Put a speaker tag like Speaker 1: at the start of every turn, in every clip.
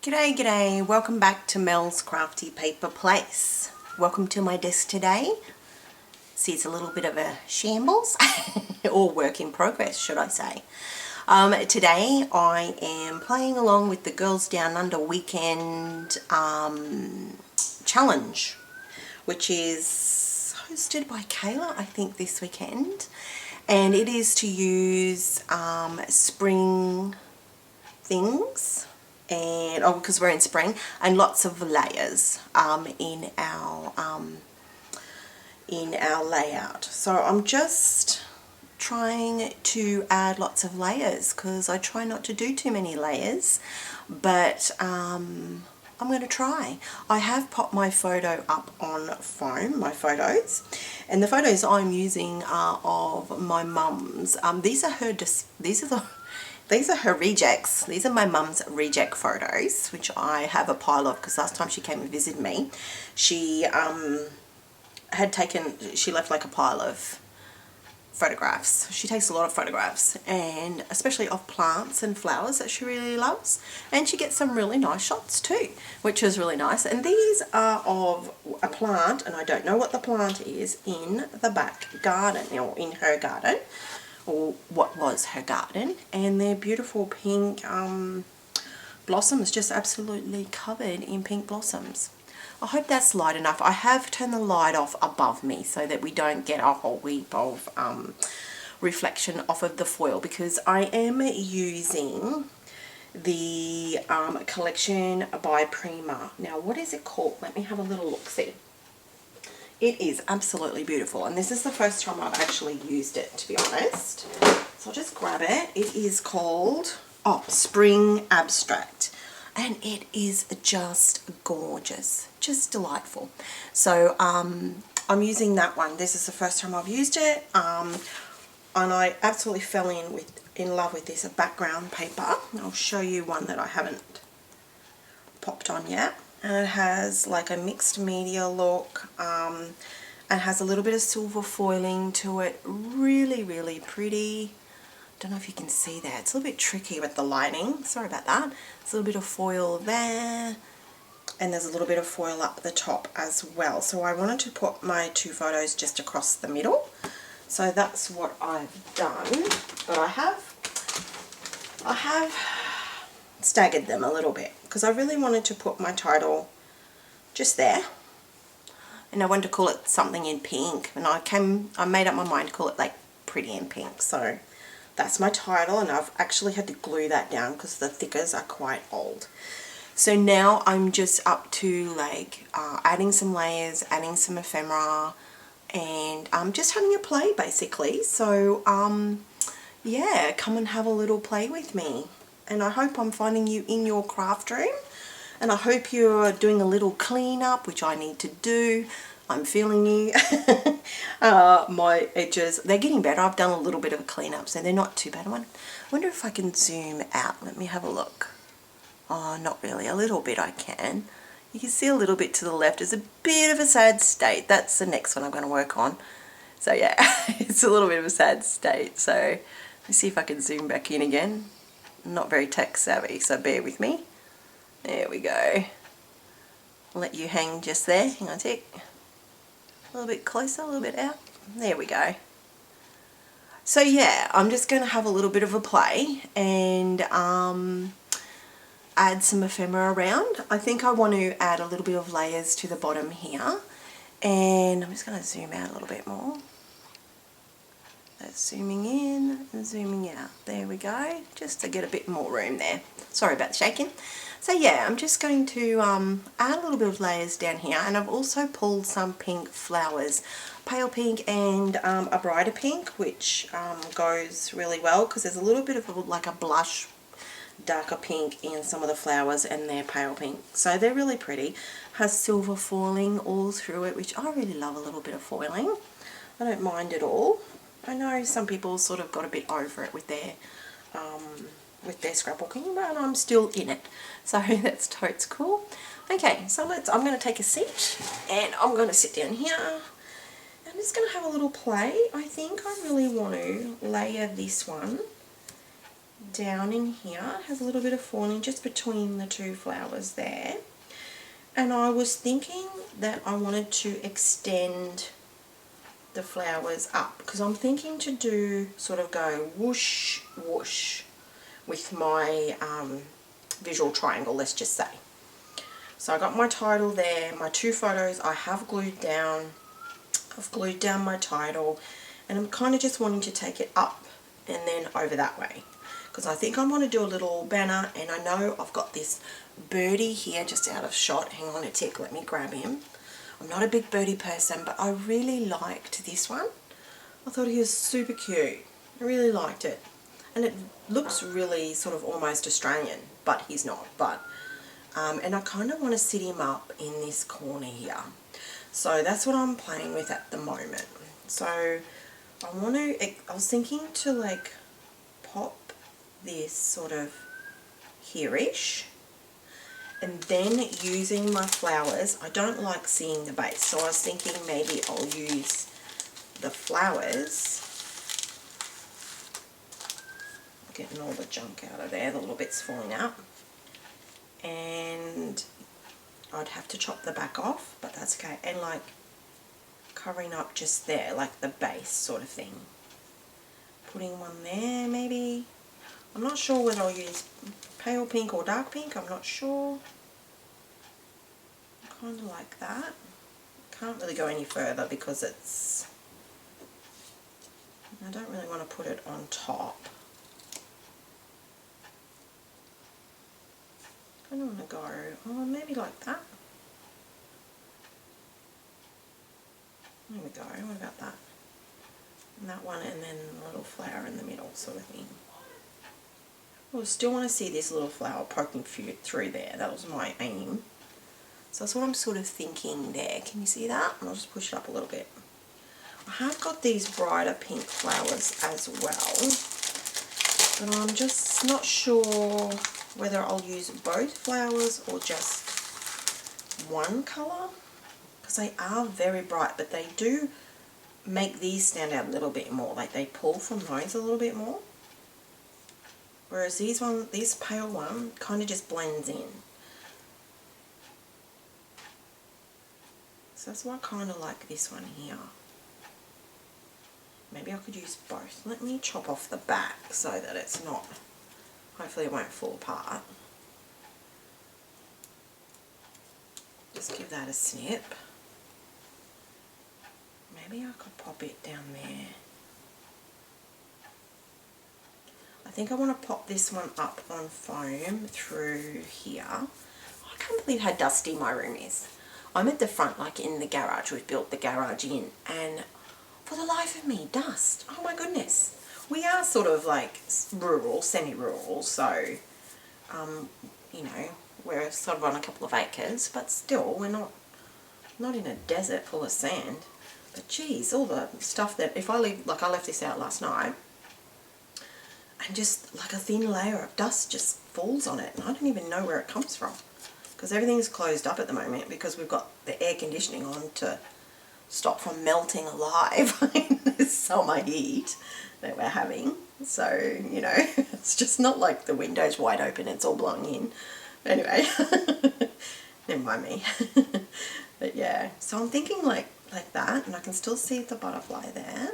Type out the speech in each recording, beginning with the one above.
Speaker 1: G'day, g'day. Welcome back to Mel's Crafty Paper Place. Welcome to my desk today. See, it's a little bit of a shambles, or work in progress, should I say. Today I am playing along with the Girls Down Under weekend challenge, which is hosted by Kayla, I think, this weekend. And it is to use spring things, and because we're in spring, and lots of layers in our layout. So I'm just trying to add lots of layers because I try not to do too many layers, but I'm going to try. I have popped my photo up on foam, my photos, and the photos I'm using are of my mum's. These are her rejects. These are my mum's reject photos, which I have a pile of because last time she came and visited me, she she left like a pile of photographs. She takes a lot of photographs, and especially of plants and flowers that she really loves, and she gets some really nice shots too, which is really nice. And these are of a plant, and I don't know what the plant is, in the back garden, or in her garden, or what was her garden, and they're beautiful pink blossoms, just absolutely covered in pink blossoms. I hope that's light enough. I have turned the light off above me so that we don't get a whole heap of reflection off of the foil, because I am using the collection by Prima. Now, what is it called? Let me have a little look-see. It is absolutely beautiful, and this is the first time I've actually used it, to be honest. So I'll just grab it. It is called Spring Abstract, and it is just gorgeous, just delightful. So I'm using that one. This is the first time I've used it, and I absolutely fell in love with this background paper. I'll show you one that I haven't popped on yet. And it has like a mixed media look, and has a little bit of silver foiling to it. Really, really pretty. Don't know if you can see that. It's a little bit tricky with the lighting. Sorry about that. There's a little bit of foil there, and there's a little bit of foil up the top as well. So I wanted to put my two photos just across the middle. So that's what I've done. But I have staggered them a little bit because I really wanted to put my title just there, and I wanted to call it something in pink, and I made up my mind to call it like Pretty in Pink. So that's my title, and I've actually had to glue that down because the thickers are quite old. So now I'm just up to like adding some layers, adding some ephemera, and just having a play basically. So yeah, come and have a little play with me. And I hope I'm finding you in your craft room, and I hope you're doing a little clean up, which I need to do. I'm feeling you. My edges, they're getting better. I've done a little bit of a clean up, so they're not too bad. I wonder if I can zoom out. Let me have a look. Oh, not really. A little bit I can. You can see a little bit to the left. It's a bit of a sad state. That's the next one I'm going to work on. So yeah, it's a little bit of a sad state. So let me see if I can zoom back in again. I'm not very tech savvy, so bear with me. There we go. I'll let you hang just there. Hang on a tick. A little bit closer, a little bit out. There we go. So yeah, I'm just going to have a little bit of a play and add some ephemera around. I think I want to add a little bit of layers to the bottom here, and I'm just going to zoom out a little bit more. That's zooming in and zooming out. There we go, just to get a bit more room there. Sorry about the shaking. So yeah, I'm just going to add a little bit of layers down here, and I've also pulled some pink flowers, pale pink and a brighter pink, which goes really well because there's a little bit of like a blush darker pink in some of the flowers, and they're pale pink. So they're really pretty. Has silver foiling all through it, which I really love a little bit of foiling. I don't mind at all. I know some people sort of got a bit over it with their scrapbooking, but I'm still in it, so that's totes cool. Okay, so I'm going to take a seat, and I'm going to sit down here. I'm just going to have a little play. I think I really want to layer this one down in here. It has a little bit of falling just between the two flowers there. And I was thinking that I wanted to extend the flowers up, because I'm thinking to do sort of go whoosh whoosh with my visual triangle, let's just say. So I got my title there, my two photos I have glued down. I've glued down my title, and I'm kind of just wanting to take it up and then over that way, because I think I want to do a little banner. And I know I've got this birdie here just out of shot. Hang on a tick, let me grab him. I'm not a big birdie person, but I really liked this one. I thought he was super cute. I really liked it. And it looks really sort of almost Australian, but he's not. But and I kind of want to sit him up in this corner here. So that's what I'm playing with at the moment. So I was thinking to like pop this sort of here-ish, and then using my flowers. I don't like seeing the base, so I was thinking maybe I'll use the flowers. Getting all the junk out of there, the little bits falling out. And I'd have to chop the back off, but that's okay. And like covering up just there, like the base sort of thing. Putting one there maybe. I'm not sure whether I'll use pale pink or dark pink, I'm not sure. Kind of like that. Can't really go any further because I don't really want to put it on top. I don't want to go, maybe like that. There we go, what about that? And that one, and then a little flower in the middle sort of thing. I still want to see this little flower poking through there. That was my aim. So that's what I'm sort of thinking there. Can you see that? And I'll just push it up a little bit. I have got these brighter pink flowers as well, but I'm just not sure whether I'll use both flowers or just one colour, because they are very bright, but they do make these stand out a little bit more, like they pull from those a little bit more, whereas this pale one kind of just blends in. So that's why I kind of like this one here. Maybe I could use both. Let me chop off the back so that it's not, hopefully it won't fall apart. Just give that a snip. Maybe I could pop it down there. I think I want to pop this one up on foam through here. I can't believe how dusty my room is. I'm at the front, like in the garage. We've built the garage in, and for the life of me, dust. Oh my goodness. We are sort of like rural, semi-rural, so, you know, we're sort of on a couple of acres, but still, we're not in a desert full of sand. But geez, all the stuff that, if I leave, like I left this out last night, and just like a thin layer of dust just falls on it, and I don't even know where it comes from. Because everything's closed up at the moment because we've got the air conditioning on to stop from melting alive in this summer heat that we're having. So, you know, it's just not like the window's wide open, it's all blowing in. Anyway, never mind me. But yeah, so I'm thinking like that, and I can still see the butterfly there.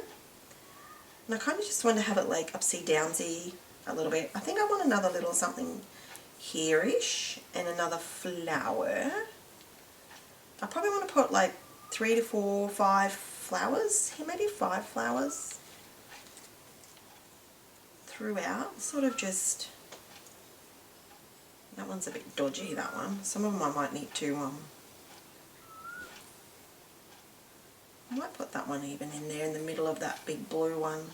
Speaker 1: And I kind of just want to have it like upsy-downsy a little bit. I think I want another little something here-ish and another flower. I probably want to put like 3 to 4, 5 flowers here, maybe 5 flowers throughout. Sort of just, that one's a bit dodgy, that one. Some of them I might need to, I might put that one even in there in the middle of that big blue one.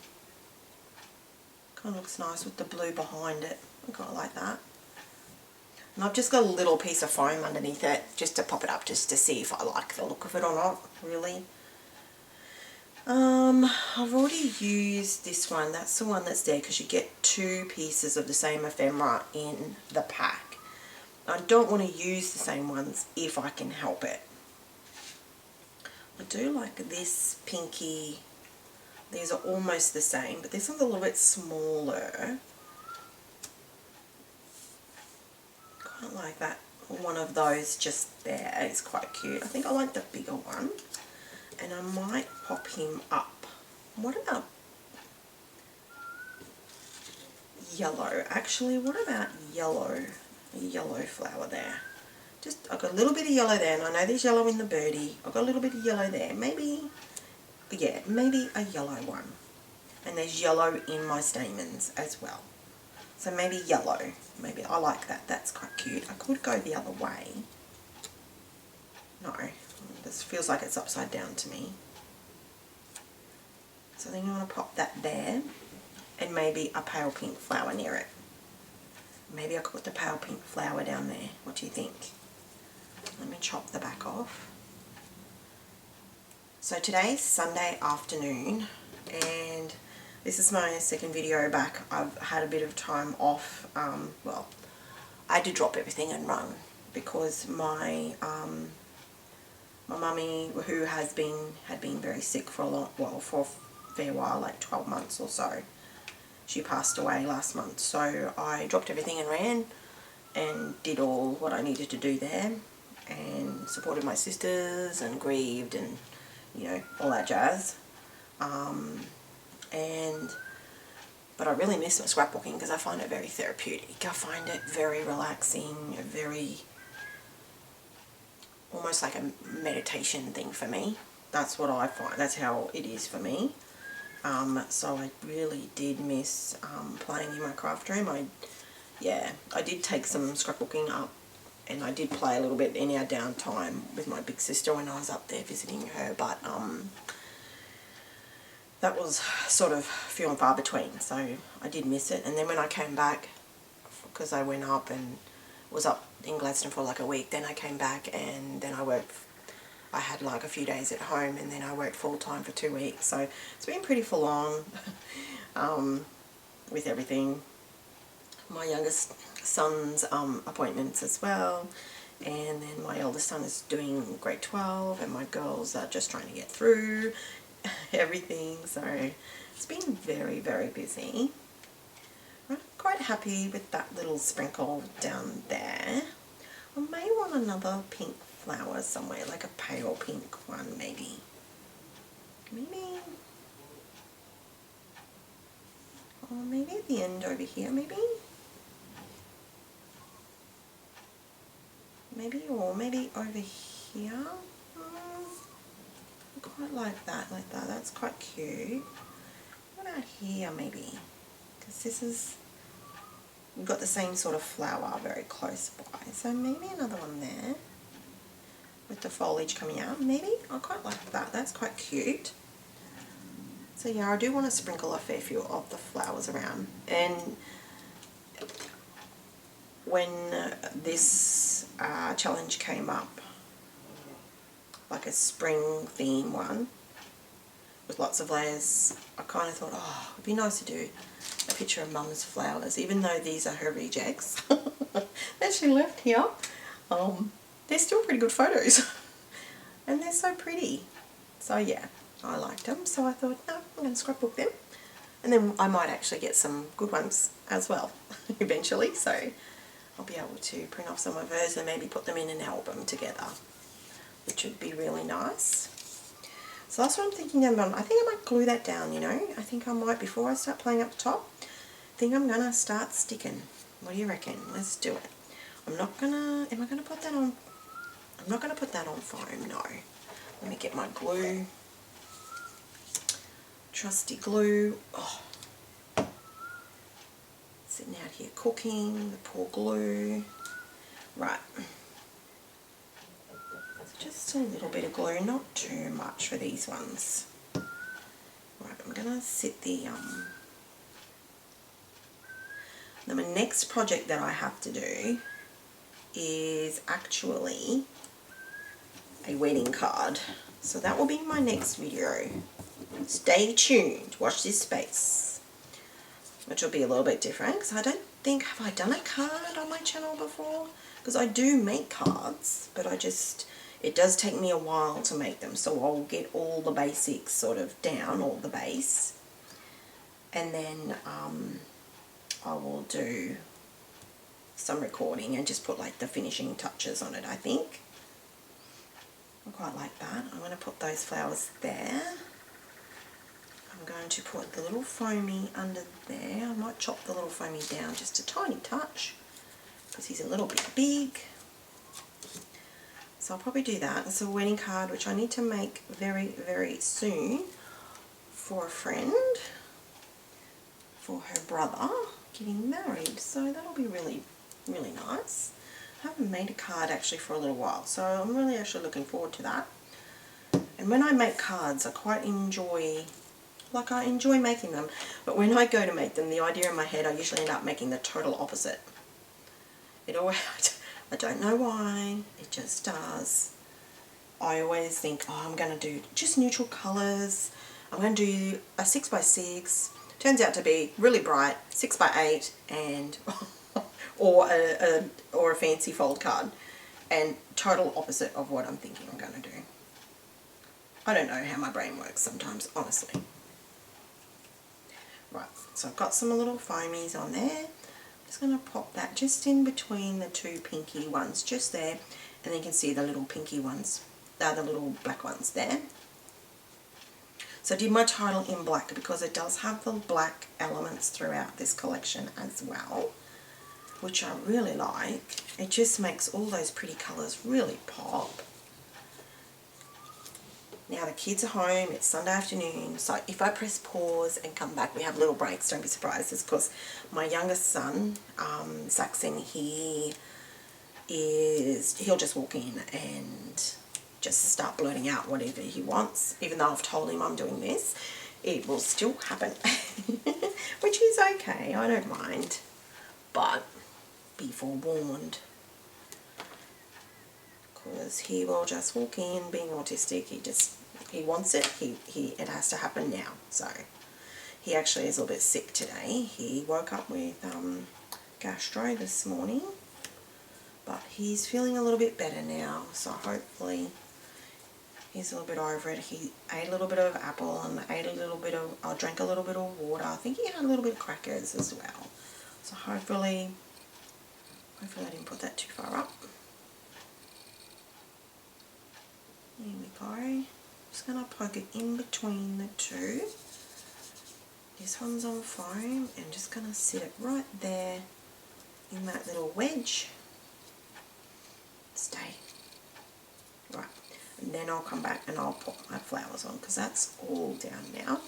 Speaker 1: Kind of looks nice with the blue behind it. I kind of like that. And I've just got a little piece of foam underneath it just to pop it up, just to see if I like the look of it or not, really. I've already used this one. That's the one that's there because you get 2 pieces of the same ephemera in the pack. I don't want to use the same ones if I can help it. I do like this pinky. These are almost the same, but this one's a little bit smaller. quite like that. One of those just there is quite cute. I think I like the bigger one, and I might pop him up. What about yellow? Actually, what about yellow? A yellow flower there. Just, I've got a little bit of yellow there, and I know there's yellow in the birdie. I've got a little bit of yellow there. Maybe, yeah, maybe a yellow one. And there's yellow in my stamens as well. So maybe yellow. Maybe I like that. That's quite cute. I could go the other way. No, this feels like it's upside down to me. So I think I want to pop that there, and maybe a pale pink flower near it. Maybe I could put the pale pink flower down there. What do you think? Let me chop the back off. So today's Sunday afternoon, and this is my second video back. I've had a bit of time off. Well, I had to drop everything and run because my my mummy, who had been very sick for for a fair while, like 12 months or so. She passed away last month, so I dropped everything and ran and did all what I needed to do there, and supported my sisters and grieved and, you know, all that jazz. But I really miss scrapbooking because I find it very therapeutic. I find it very relaxing, very, almost like a meditation thing for me. That's what I find. That's how it is for me. So I really did miss playing in my craft room. I did take some scrapbooking up, and I did play a little bit in our downtime with my big sister when I was up there visiting her, but that was sort of few and far between, so I did miss it. And then when I came back, because I went up and was up in Gladstone for like a week, then I came back and then I worked. I had like a few days at home, and then I worked full time for 2 weeks, so it's been pretty full on with everything. My youngest son's appointments as well, and then my eldest son is doing grade 12, and my girls are just trying to get through everything, so it's been very, very busy. I'm quite happy with that little sprinkle down there. I may want another pink flower somewhere, like a pale pink one, maybe. Or maybe at the end over here, maybe, or maybe over here. I quite like that, that's quite cute. What about here, maybe? Because this is, we've got the same sort of flower very close by, so maybe another one there with the foliage coming out. Maybe I quite like that. That's quite cute. So yeah, I do want to sprinkle a fair few of the flowers around. And when this challenge came up, like a spring theme one with lots of layers, I kind of thought, oh, it'd be nice to do a picture of Mum's flowers, even though these are her rejects that she left here. They're still pretty good photos and they're so pretty. So yeah, I liked them, so I thought, no, I'm going to scrapbook them, and then I might actually get some good ones as well eventually, so I'll be able to print off some of hers and maybe put them in an album together, which would be really nice. So that's what I'm thinking about. I think I might glue that down, you know. I think I might, before I start playing up the top, I think I'm going to start sticking. What do you reckon? Let's do it. I'm not going to, am I going to put that on? I'm not going to put that on foam, no. Let me get my glue. Trusty glue. Oh. Sitting out here cooking, the poor glue. Right. Just a little bit of glue, not too much for these ones. Right, I'm going to sit the now my next project that I have to do is actually a wedding card. So that will be my next video. Stay tuned, watch this space, which will be a little bit different because I don't think, have I done a card on my channel before? Because I do make cards, but it does take me a while to make them, so I'll get all the basics sort of down, all the base, and then I will do some recording and just put like the finishing touches on it, I think. I quite like that. I'm going to put those flowers there. I'm going to put the little foamy under there. I might chop the little foamy down just a tiny touch because he's a little bit big. So I'll probably do that. It's a wedding card which I need to make very, very soon for a friend, for her brother getting married. So that'll be really, really nice. I haven't made a card actually for a little while, so I'm really actually looking forward to that. And when I make cards, I quite enjoy, I enjoy making them, but when I go to make them, the idea in my head, I usually end up making the total opposite. It always, I don't know why, it just does. I always think, oh, I'm going to do just neutral colours. I'm going to do a 6x6. Turns out to be really bright, 6x8, and or a fancy fold card. And total opposite of what I'm thinking I'm going to do. I don't know how my brain works sometimes, honestly. Right, so I've got some little foamies on there. Just going to pop that just in between the two pinky ones, just there, and then you can see the little pinky ones, the little black ones there. So I did my title in black because it does have the black elements throughout this collection as well, which I really like. It just makes all those pretty colours really pop. Now the kids are home, it's Sunday afternoon, so if I press pause and come back, we have little breaks, don't be surprised. It's because my youngest son, Saxon, he'll just walk in and just start blurting out whatever he wants. Even though I've told him I'm doing this, it will still happen, which is okay, I don't mind, but be forewarned. Because he will just walk in, being autistic, he wants it, it has to happen now. So he actually is a little bit sick today. He woke up with gastro this morning, but he's feeling a little bit better now, so hopefully he's a little bit over it. He ate a little bit of apple and I drank a little bit of water. I think he had a little bit of crackers as well. So hopefully I didn't put that too far up. Here we go. Just going to poke it in between the two. This one's on foam and just going to sit it right there in that little wedge. Stay. Right. And then I'll come back and I'll put my flowers on because that's all down now.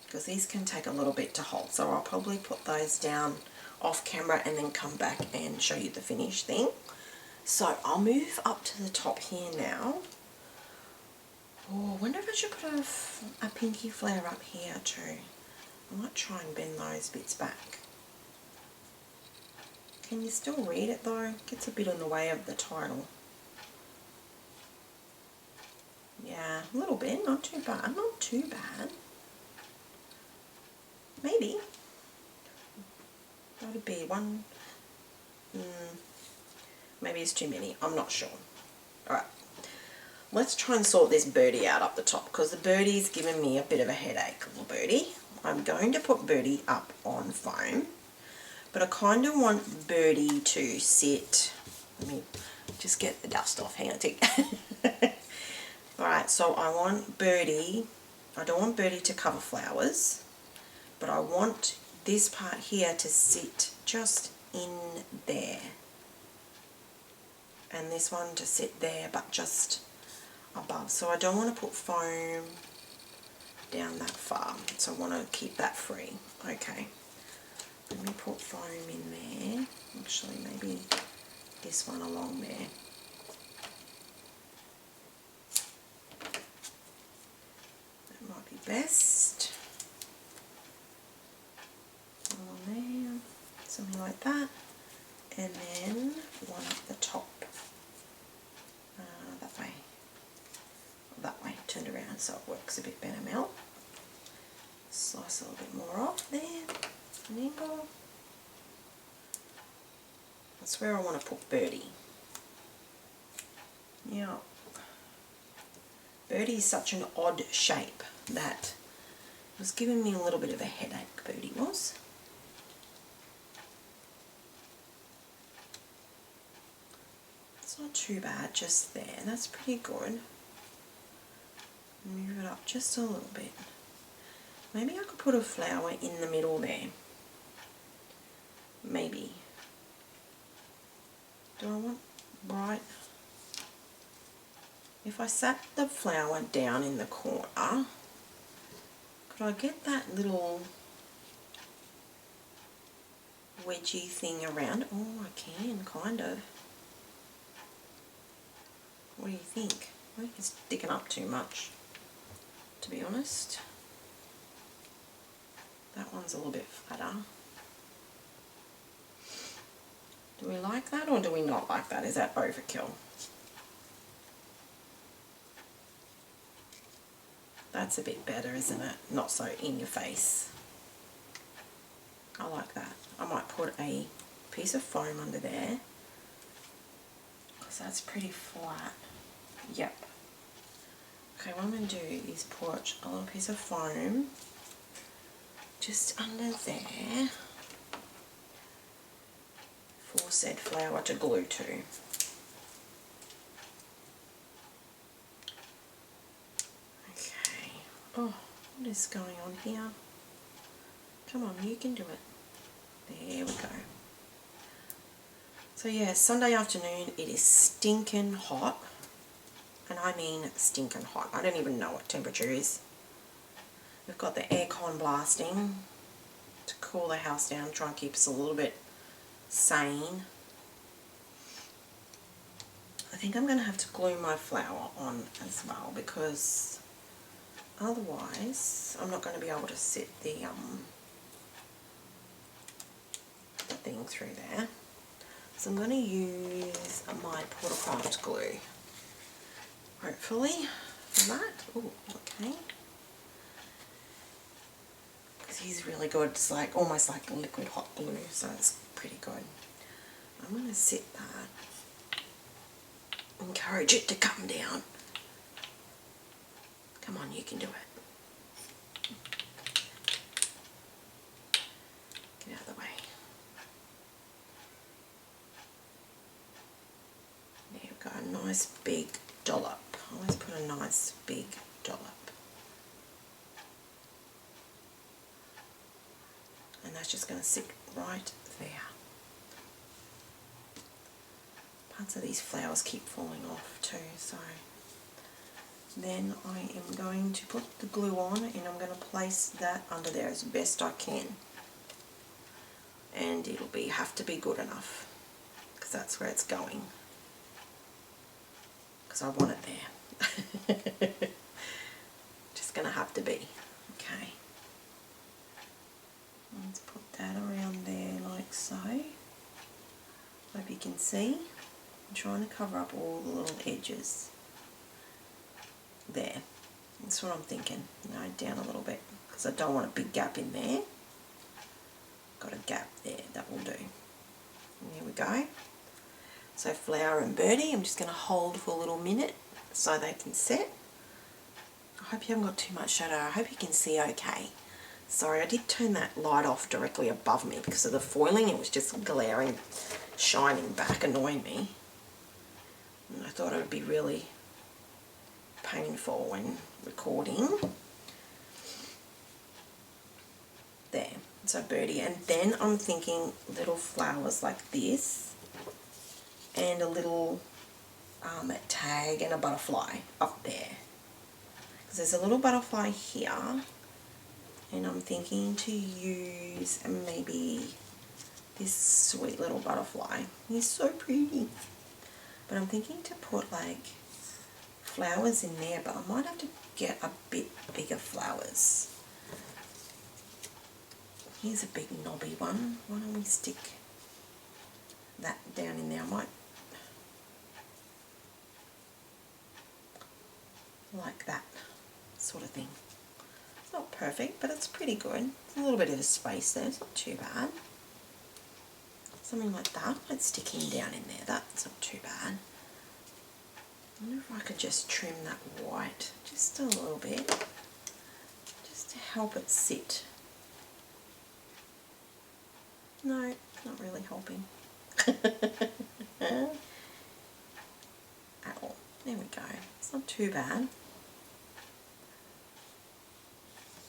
Speaker 1: Because these can take a little bit to hold. So I'll probably put those down off camera and then come back and show you the finished thing. So I'll move up to the top here now. Oh, I wonder if I should put a pinky flare up here too. I might try and bend those bits back. Can you still read it though? It gets a bit in the way of the title. Yeah, a little bit, not too bad, not too bad. Maybe. That would be one. Maybe it's too many, I'm not sure. Alright, let's try and sort this birdie out up the top because the birdie's giving me a bit of a headache, little birdie. I'm going to put birdie up on foam, but I kind of want birdie to sit. Let me just get the dust off, hang on a tick. Alright, so I want birdie, I don't want birdie to cover flowers, but I want this part here to sit just in there. And this one to sit there but just above. So I don't want to put foam down that far. So I want to keep that free. Okay. Let me put foam in there. Actually, maybe this one along there. That might be best. On there. Something like that. And then one at the top. That way, turned around so it works a bit better, Mel. Slice a little bit more off there, an angle. That's where I want to put birdie. Now, birdie is such an odd shape that it was giving me a little bit of a headache, birdie was. too bad just there. That's pretty good. Move it up just a little bit. Maybe I could put a flower in the middle there. Maybe. Do I want bright? If I sat the flower down in the corner, could I get that little wedgy thing around? Oh, I can, kind of. What do you think? I think it's sticking up too much, to be honest. That one's a little bit flatter. Do we like that or do we not like that? Is that overkill? That's a bit better, isn't it? Not so in your face. I like that. I might put a piece of foam under there because that's pretty flat. Yep. Okay, what I'm going to do is put a little piece of foam just under there for said flower to glue to. Okay. Oh, what is going on here? Come on, you can do it. There we go. So yeah, Sunday afternoon, it is stinking hot. And I mean stinking hot. I don't even know what temperature is. We've got the aircon blasting to cool the house down, try and keep us a little bit sane. I think I'm going to have to glue my flower on as well because otherwise I'm not going to be able to sit the thing through there. So I'm going to use my Portacraft glue, hopefully, for that. Oh, okay. Because he's really good. It's like almost like a liquid hot glue, so it's pretty good. I'm going to sit that. Encourage it to come down. Come on, you can do it. Get out of the way. There we go, a nice big dollop. Always put a nice big dollop. And that's just going to sit right there. Parts of these flowers keep falling off too, so then I am going to put the glue on and I'm going to place that under there as best I can. And it'll have to be good enough because that's where it's going. Because I want it there. Just going to have to be. Okay. Let's put that around there like so. Hope you can see. I'm trying to cover up all the little edges. There. That's what I'm thinking. You know, down a little bit because I don't want a big gap in there. Got a gap there. That will do. And here we go. So Flower and Birdie, I'm just going to hold for a little minute so they can set. I hope you haven't got too much shadow. I hope you can see okay. Sorry, I did turn that light off directly above me because of the foiling. It was just glaring, shining back, annoying me. And I thought it would be really painful when recording. There, so Birdie. And then I'm thinking little flowers like this and a little tag and a butterfly up there. Because there's a little butterfly here. And I'm thinking to use maybe this sweet little butterfly. He's so pretty. But I'm thinking to put like flowers in there, but I might have to get a bit bigger flowers. Here's a big knobby one. Why don't we stick that down in there? I might like that sort of thing. Not perfect, but it's pretty good. There's a little bit of a space there, it's not too bad. Something like that, let's stick him down in there, that's not too bad. I wonder if I could just trim that white just a little bit, just to help it sit. No, not really helping. at all. There we go. It's not too bad.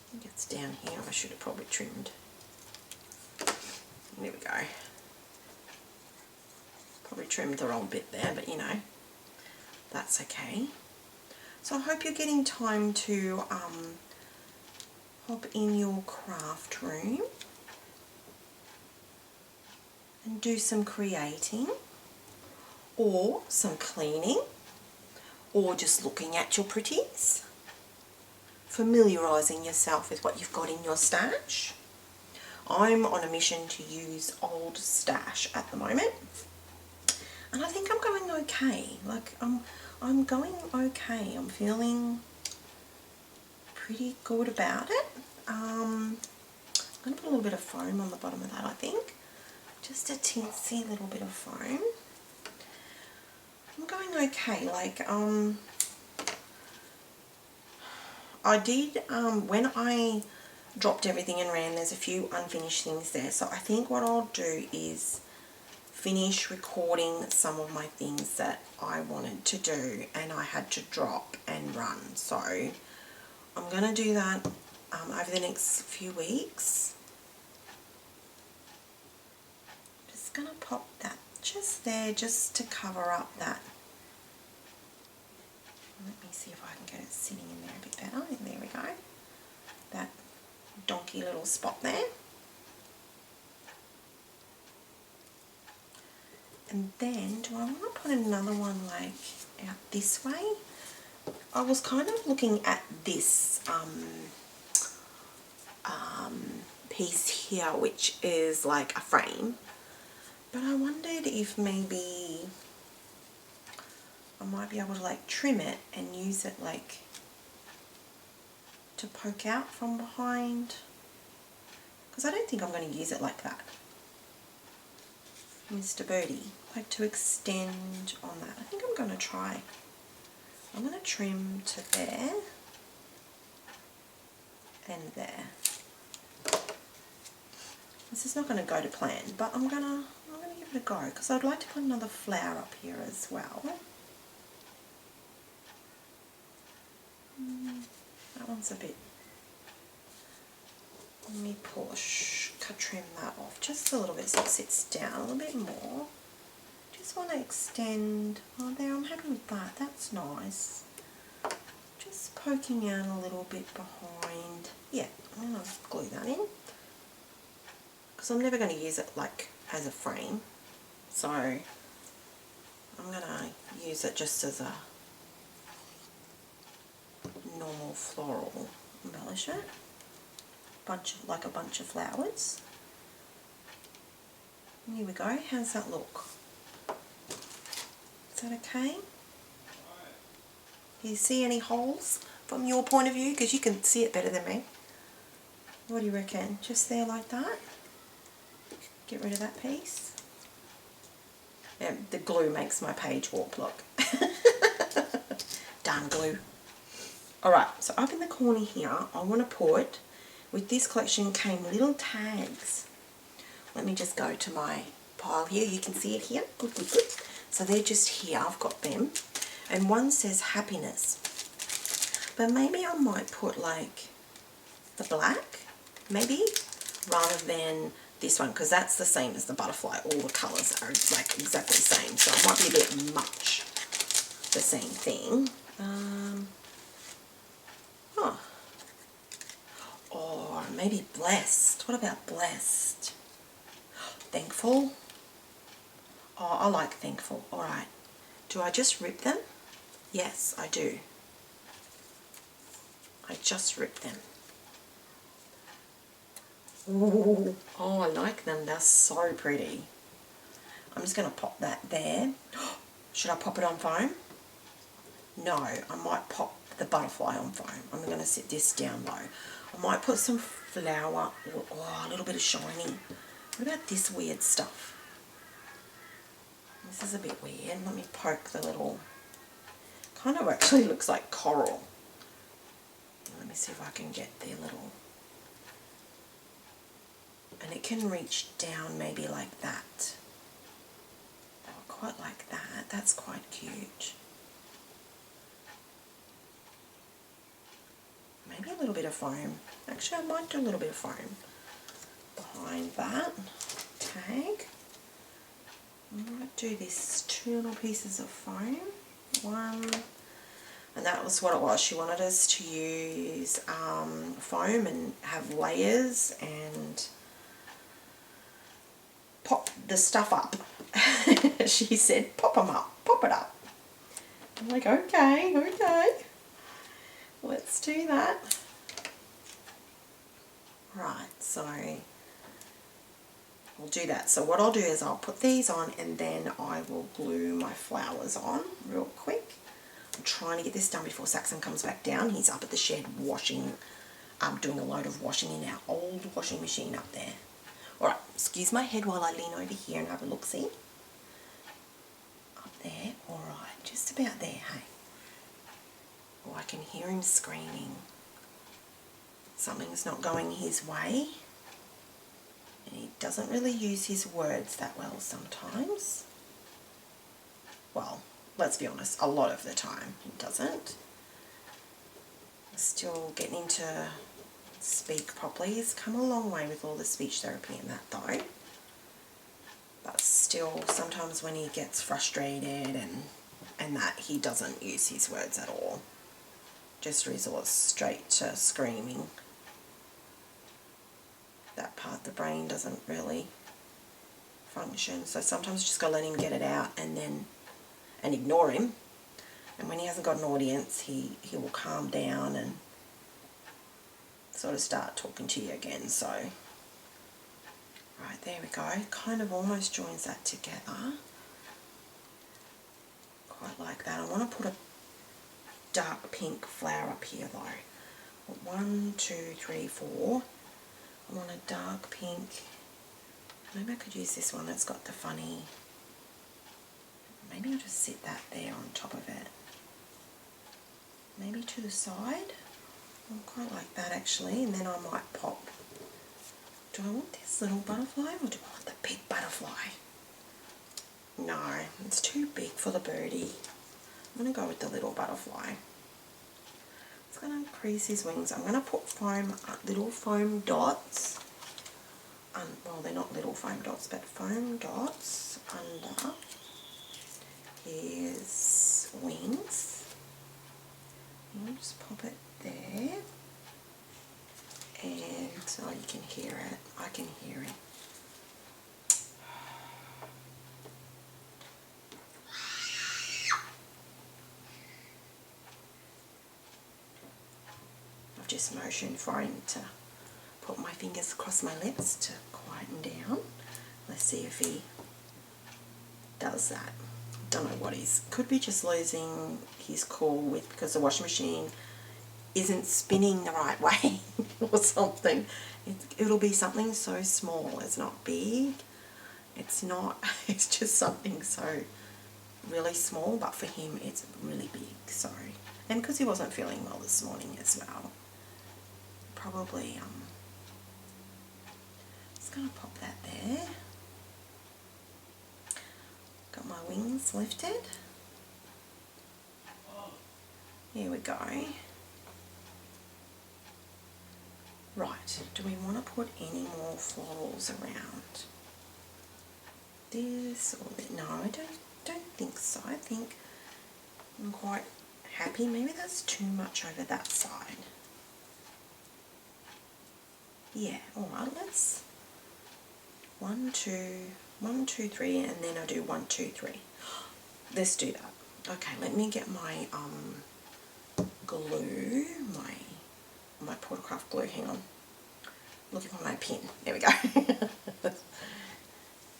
Speaker 1: I think it's down here. I should have probably trimmed. There we go. Probably trimmed the wrong bit there, but you know, that's okay. So I hope you're getting time to hop in your craft room and do some creating or some cleaning or just looking at your pretties, familiarising yourself with what you've got in your stash. I'm on a mission to use old stash at the moment, and I think I'm going okay. Like I'm going okay. I'm feeling pretty good about it. I'm going to put a little bit of foam on the bottom of that, I think. Just a teensy little bit of foam. I'm going okay. Like, I did, when I dropped everything and ran, there's a few unfinished things there. So I think what I'll do is finish recording some of my things that I wanted to do and I had to drop and run. So I'm going to do that over the next few weeks. Just going to pop that just there, just to cover up that. Let me see if I can get it sitting in there a bit better. There we go. That donkey little spot there. And then, do I want to put another one like out this way? I was kind of looking at this piece here, which is like a frame, but I wondered if maybe I might be able to like trim it and use it like to poke out from behind, because I don't think I'm going to use it like that, Mr. Birdie, like to extend on that. I think I'm going to try. I'm going to trim to there and there. This is not going to go to plan, but I'm going to give it a go, because I'd like to put another flower up here as well. That one's a bit, let me trim that off just a little bit so it sits down a little bit more. Just want to extend, oh there, I'm happy with that, that's nice. Just poking out a little bit behind, yeah, I'm going to glue that in, because I'm never going to use it like as a frame, so I'm going to use it just as a normal floral embellishment, like a bunch of flowers. And here we go. How's that look? Is that okay? Do you see any holes from your point of view? Because you can see it better than me. What do you reckon? Just there like that? Get rid of that piece. Yeah, the glue makes my page warp, look. Darn glue. Alright, so up in the corner here, I want to put, with this collection came little tags. Let me just go to my pile here. You can see it here. Good, good, good. So they're just here. I've got them. And one says happiness. But maybe I might put like the black, maybe, rather than this one, because that's the same as the butterfly. All the colours are like exactly the same. So it might be a bit much the same thing. Or maybe blessed. What about blessed? Thankful. Oh, I like thankful. Alright. Do I just rip them? Yes, I do. I just rip them. Ooh. Oh, I like them. They're so pretty. I'm just going to pop that there. Should I pop it on foam? No, I might pop the butterfly on foam. I'm going to sit this down low. I might put some flower, oh, a little bit of shiny. What about this weird stuff? This is a bit weird. Let me poke the little, kind of actually looks like coral. Let me see if I can get the little, and it can reach down maybe like that. Oh, quite like that. That's quite cute. maybe a little bit of foam. Actually, I might do a little bit of foam behind that tag. I might do this 2 little pieces of foam. One, and that was what it was. She wanted us to use foam and have layers and pop the stuff up. She said, pop them up, pop it up. I'm like, okay, let's do that. Right, so we'll do that. So what I'll do is I'll put these on and then I will glue my flowers on real quick. I'm trying to get this done before Saxon comes back down. He's up at the shed washing, doing a load of washing in our old washing machine up there. Alright, excuse my head while I lean over here and have a look-see. Up there, alright, just about there, hey. Oh, I can hear him screaming. Something's not going his way. And he doesn't really use his words that well sometimes. Well, let's be honest, a lot of the time he doesn't. Still getting him to speak properly. He's come a long way with all the speech therapy and that though. But still, sometimes when he gets frustrated and that, he doesn't use his words at all. Just resorts straight to screaming. That part of the brain doesn't really function. So sometimes you just got to let him get it out and ignore him. And when he hasn't got an audience, he will calm down and sort of start talking to you again. So, right, there we go. Kind of almost joins that together. Quite like that. I want to put a dark pink flower up here though. 1, 2, 3, 4. I want a dark pink. Maybe I could use this one that's got the funny. Maybe I'll just sit that there on top of it. Maybe to the side. I quite like that actually. And then I might pop. Do I want this little butterfly or do I want the big butterfly? No, it's too big for the birdie. I'm going to go with the little butterfly. It's going to crease his wings. I'm going to put foam, little foam dots. Well, they're not little foam dots, but foam dots under his wings. I'll just pop it there. And, oh, you can hear it. I can hear it. I've just motioned for him to put my fingers across my lips to quieten down. Let's see if he does that. Don't know what he's, could be just losing his cool with because the washing machine isn't spinning the right way or something. It'll be something so small. It's not big. It's not, it's just something so really small, but for him it's really big, so. And because he wasn't feeling well this morning as well. Probably, just going to pop that there. Got my wings lifted. Here we go. Right, do we want to put any more florals around this or that? No, I don't think so. I think I'm quite happy. Maybe that's too much over that side. Yeah, alright, let's 1, 2, 3, and then I'll do 1, 2, 3. Let's do that. Okay, let me get my glue, my Portacraft glue. Hang on. Looking for my pin. There we go.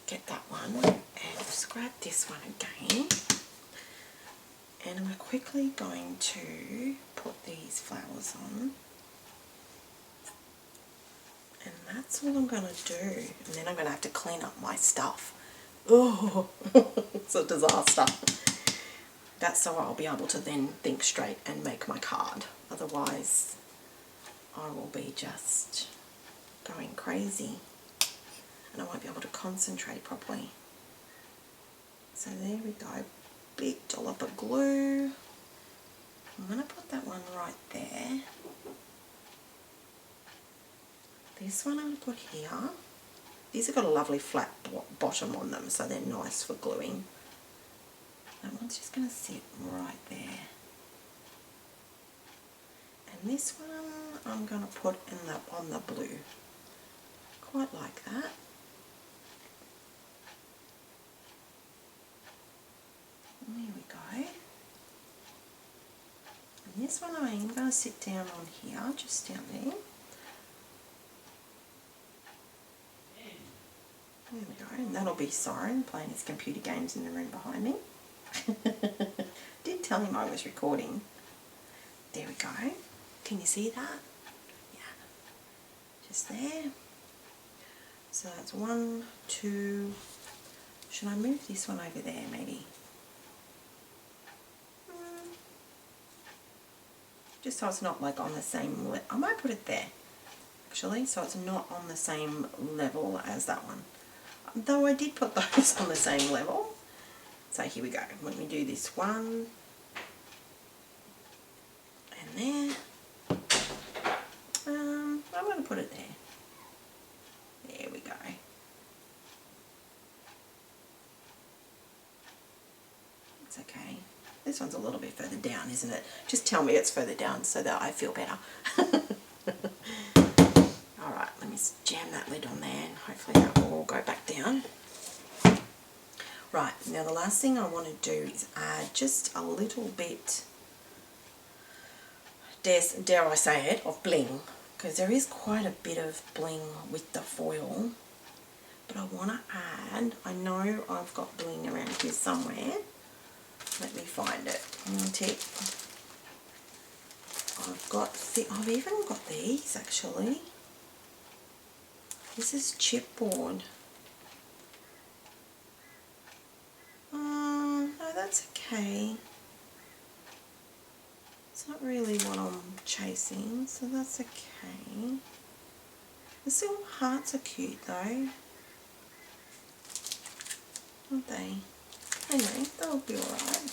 Speaker 1: Get that one and just grab this one again. And I'm quickly going to put these flowers on. And that's all I'm going to do. And then I'm going to have to clean up my stuff. Oh, it's a disaster. That's so I'll be able to then think straight and make my card. Otherwise, I will be just going crazy. And I won't be able to concentrate properly. So there we go. Big dollop of glue. I'm going to put that one right there. This one I'm going to put here. These have got a lovely flat bottom on them, so they're nice for gluing. That one's just going to sit right there. And this one I'm going to put on the blue. Quite like that. And there we go. And this one I'm going to sit down on here, just down there. There we go, and that'll be Siren playing his computer games in the room behind me. Did tell him I was recording. There we go. Can you see that? Yeah. Just there. So that's 1, 2. Should I move this one over there maybe? Just so it's not like on the same level. I might put it there actually, so it's not on the same level as that one. Though I did put those on the same level. So here we go. Let me do this one. And there. I'm going to put it there. There we go. It's okay. This one's a little bit further down, isn't it? Just tell me it's further down so that I feel better. Alright, let me jam that lid on there and hopefully that will all go back down. Right, now the last thing I want to do is add just a little bit, dare I say it, of bling. Because there is quite a bit of bling with the foil. But I want to add, I know I've got bling around here somewhere. Let me find it. Tip. I've even got these actually. This is chipboard. No, that's okay. It's not really what I'm chasing, so that's okay. The silver hearts are cute though, aren't they? Anyway, they'll be alright.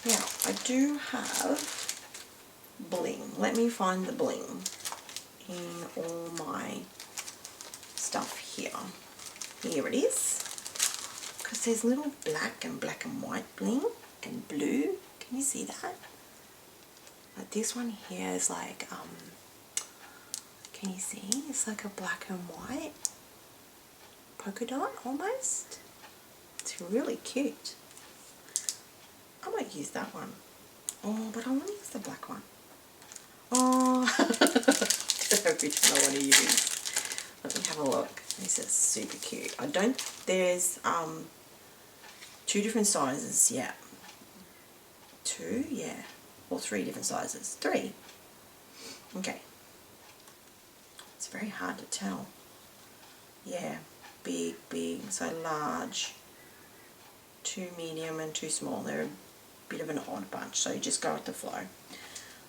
Speaker 1: Now, I do have bling. Let me find the bling in all my stuff here. Here it is. Because there's little black and white bling and blue. Can you see that? Like this one here is like, can you see? It's like a black and white polka dot almost. It's really cute. I might use that one. Oh, but I want to use the black one. Oh, I don't know which one I want to use. Let me have a look. This is super cute. There's 2 different sizes, yeah. 2, yeah. Or 3 different sizes. 3. Okay. It's very hard to tell. Yeah. Big, so large. 2 medium and 2 small. They're a bit of an odd bunch, so you just go with the flow.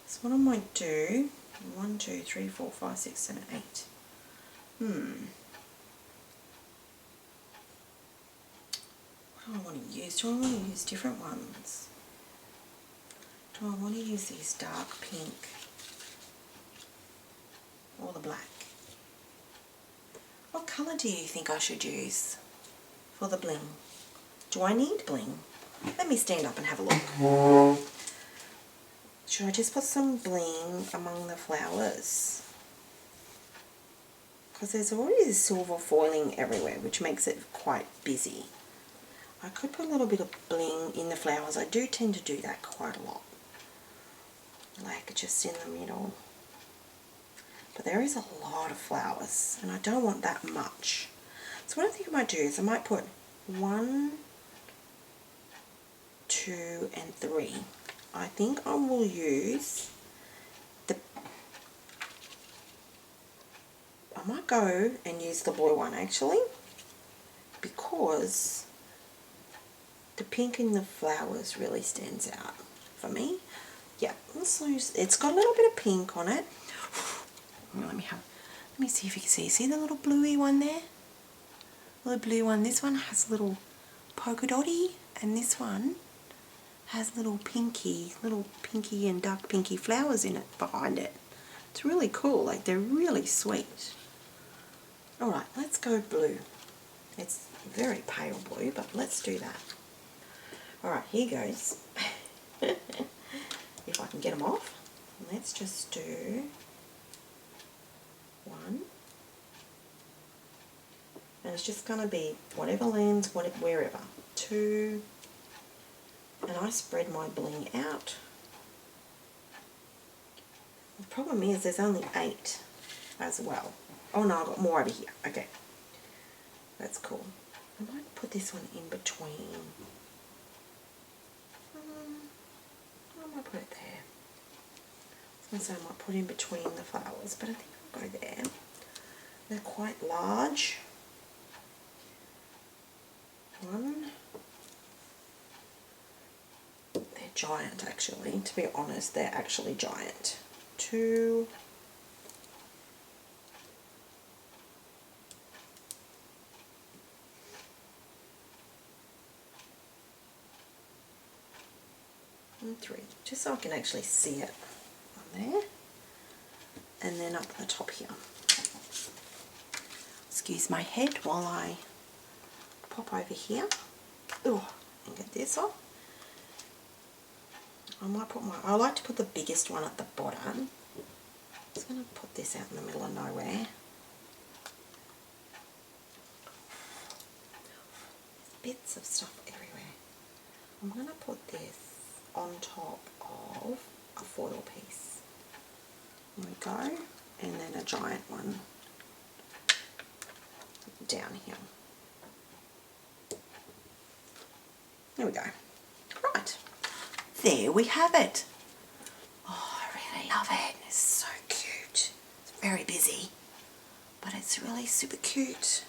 Speaker 1: So what I might do, 1, 2, 3, 4, 5, 6, 7, 8. What do I want to use? Do I want to use different ones? Do I want to use these dark pink or the black? What colour do you think I should use for the bling? Do I need bling? Let me stand up and have a look. Should I just put some bling among the flowers? Because there's already silver foiling everywhere, which makes it quite busy. I could put a little bit of bling in the flowers. I do tend to do that quite a lot. Like just in the middle. But there is a lot of flowers and I don't want that much. So what I think I might do is I might put 1, 2 and 3. I think I will use I might go and use the blue one actually, because the pink in the flowers really stands out for me. Yeah, it's got a little bit of pink on it. Let me see if you can see. See the little bluey one there? The little blue one. This one has a little polka dotty, and this one has little pinky and dark pinky flowers in it behind it. It's really cool. Like they're really sweet. Alright, let's go blue. It's very pale blue, but let's do that. Alright, here goes. If I can get them off. Let's just do one. And it's just going to be whatever lands, wherever. Two. And I spread my bling out. The problem is there's only 8 as well. Oh no, I've got more over here. Okay. That's cool. I might put this one in between. I might put it there. I was going to say I might put in between the flowers, but I think I'll go there. They're quite large. One. They're giant actually, to be honest, they're actually giant. 2. And 3, just so I can actually see it on there. And then up the top here. Excuse my head while I pop over here. Oh, and get this off. I like to put the biggest one at the bottom. I'm just going to put this out in the middle of nowhere. Bits of stuff everywhere. I'm going to put this on top of a foil piece. There we go. And then a giant one down here. There we go. Right. There we have it. Oh, I really love it. It's so cute. It's very busy, but it's really super cute.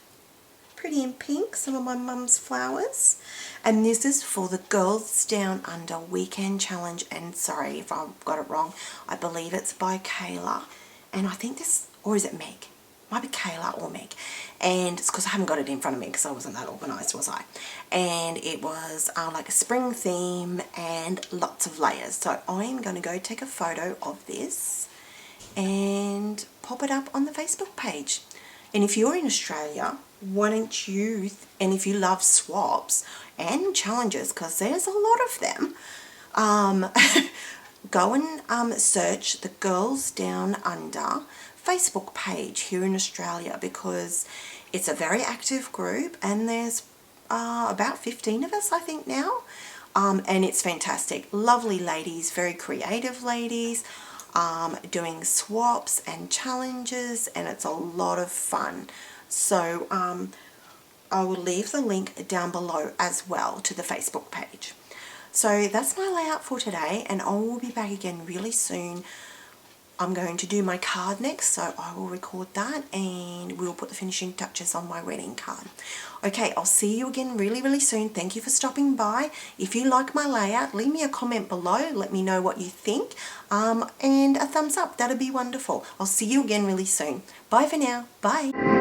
Speaker 1: Pretty in pink, some of my mum's flowers. And this is for the Girls Down Under Weekend Challenge. And sorry if I've got it wrong. I believe it's by Kayla. And I think this, or is it Meg? Might be Kayla or Meg. And it's because I haven't got it in front of me because I wasn't that organised, was I? And it was like a spring theme and lots of layers. So I'm going to go take a photo of this and pop it up on the Facebook page. And if you're in Australia, why don't you, and if you love swaps and challenges, because there's a lot of them, go and search the Girls Down Under Facebook page here in Australia, because it's a very active group and there's about 15 of us I think now, and it's fantastic. Lovely ladies, very creative ladies, doing swaps and challenges, and it's a lot of fun. So I will leave the link down below as well to the Facebook page. So that's my layout for today, and I will be back again really soon. I'm going to do my card next, so I will record that and we'll put the finishing touches on my wedding card. Okay, I'll see you again really, really soon. Thank you for stopping by. If you like my layout, leave me a comment below. Let me know what you think, and a thumbs up. That'd be wonderful. I'll see you again really soon. Bye for now. Bye.